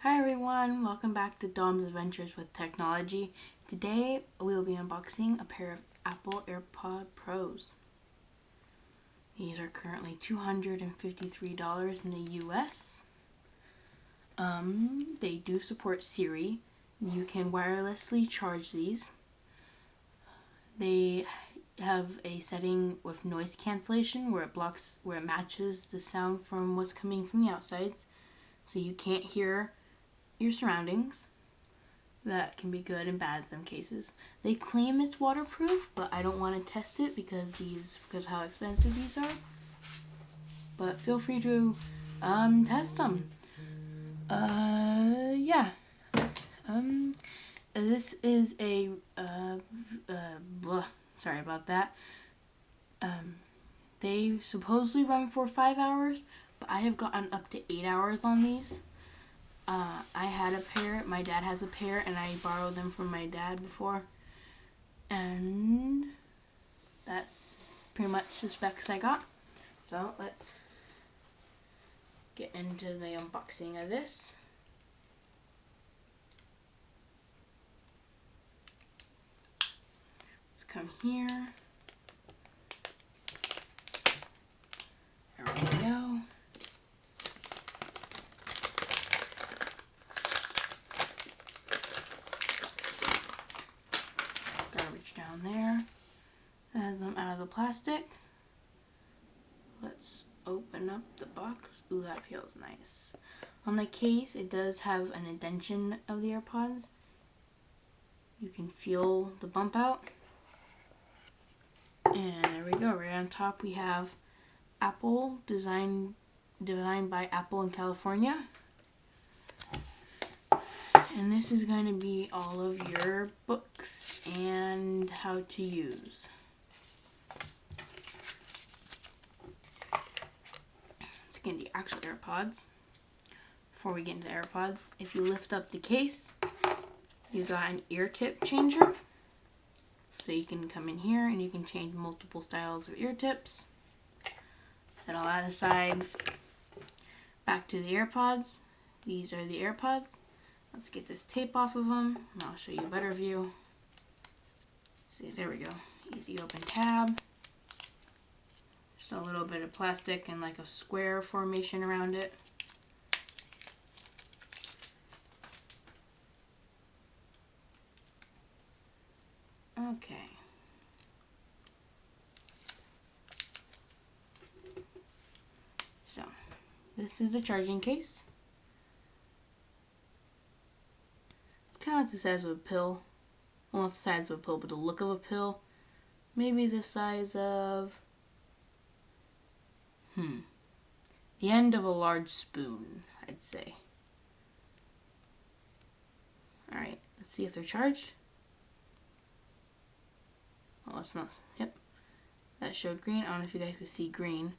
Hi everyone, welcome back to Dom's Adventures with Technology. Today we will be unboxing a pair of Apple Airpod Pros. These are currently $253 in the US. They do support Siri. You can wirelessly charge these. They have a setting with noise cancellation where it matches the sound from what's coming from the outsides, so you can't hear your surroundings. That can be good and bad in some cases. They claim it's waterproof, but I don't want to test it because of how expensive these are. But feel free to test them. Yeah. This is a sorry about that. They supposedly run for 5 hours, but I have gotten up to 8 hours on these. I had a pair, my dad has a pair, and I borrowed them from my dad before. And that's pretty much the specs I got. So let's get into the unboxing of this. Let's come here. There we go. Garbage down there. That has them out of the plastic. Let's open up the box. Ooh, that feels nice. On the case, it does have an indentation of the AirPods. You can feel the bump out. And there we go. Right on top we have Apple, designed by Apple in California. And this is going to be all of your books and how to use. Let's get into the actual AirPods. Before we get into AirPods, if you lift up the case, you got an ear tip changer. So you can come in here and you can change multiple styles of ear tips. Set all that aside. Back to the AirPods. These are the AirPods. Let's get this tape off of them, and I'll show you a better view. See, there we go. Easy open tab. Just a little bit of plastic and like a square formation around it. Okay. So, this is a charging case. Kind of like the size of a pill. Well, not the size of a pill, but the look of a pill. Maybe the size of the end of a large spoon, I'd say. Alright, let's see if they're charged. Oh, it's not. Yep. That showed green. I don't know if you guys can see green.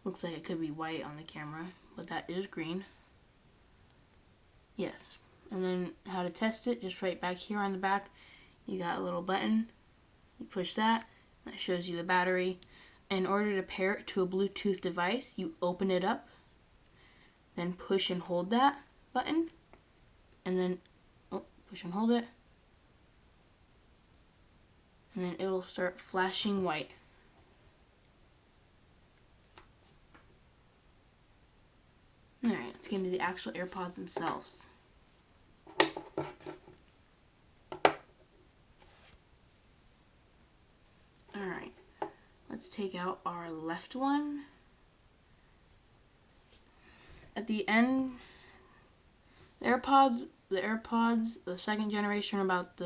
Looks like it could be white on the camera, but that is green. Yes. And then how to test it, just right back here on the back, you got a little button. You push that shows you the battery. In order to pair it to a Bluetooth device, you open it up, then push and hold that button, and then push and hold it, and then it'll start flashing white. Alright, let's get into the actual AirPods themselves. Alright, let's take out our left one. At the end, the AirPods, the second generation are about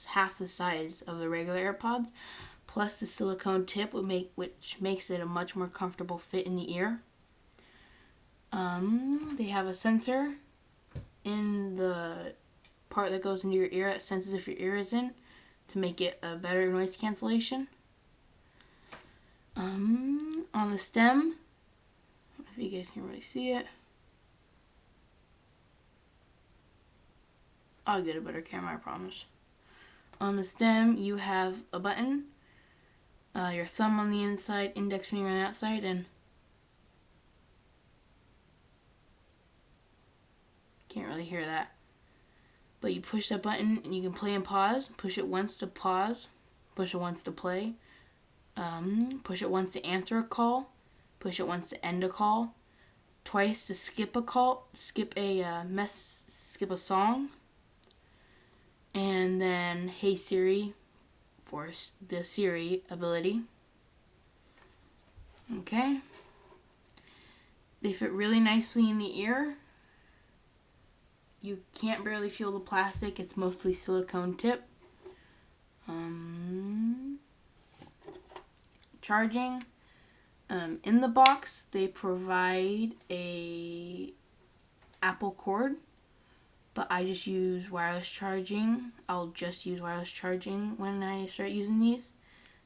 half the size of the regular AirPods, plus the silicone tip which makes it a much more comfortable fit in the ear. They have a sensor in the part that goes into your ear that senses if your ear is in to make it a better noise cancellation. On the stem, I don't know if you guys can really see it. I'll get a better camera, I promise. On the stem, you have a button, your thumb on the inside, index finger on the outside, and Can't really hear that. But you push that button and you can play and pause. Push it once to pause. Push it once to play. Push it once to answer a call. Push it once to end a call. Twice to skip a call. Skip a song. And then Hey Siri for the Siri ability. Okay. They fit really nicely in the ear. You can't barely feel the plastic. It's mostly silicone tip. Charging. In the box, they provide a Apple cord, but I just use wireless charging. I'll just use wireless charging when I start using these,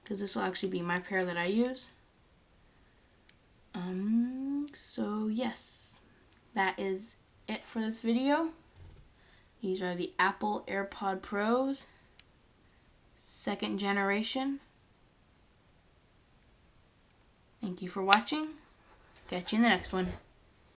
because this will actually be my pair that I use. So yes, that is it for this video. These are the Apple Airpod Pros, 2nd generation. Thank you for watching. Catch you in the next one.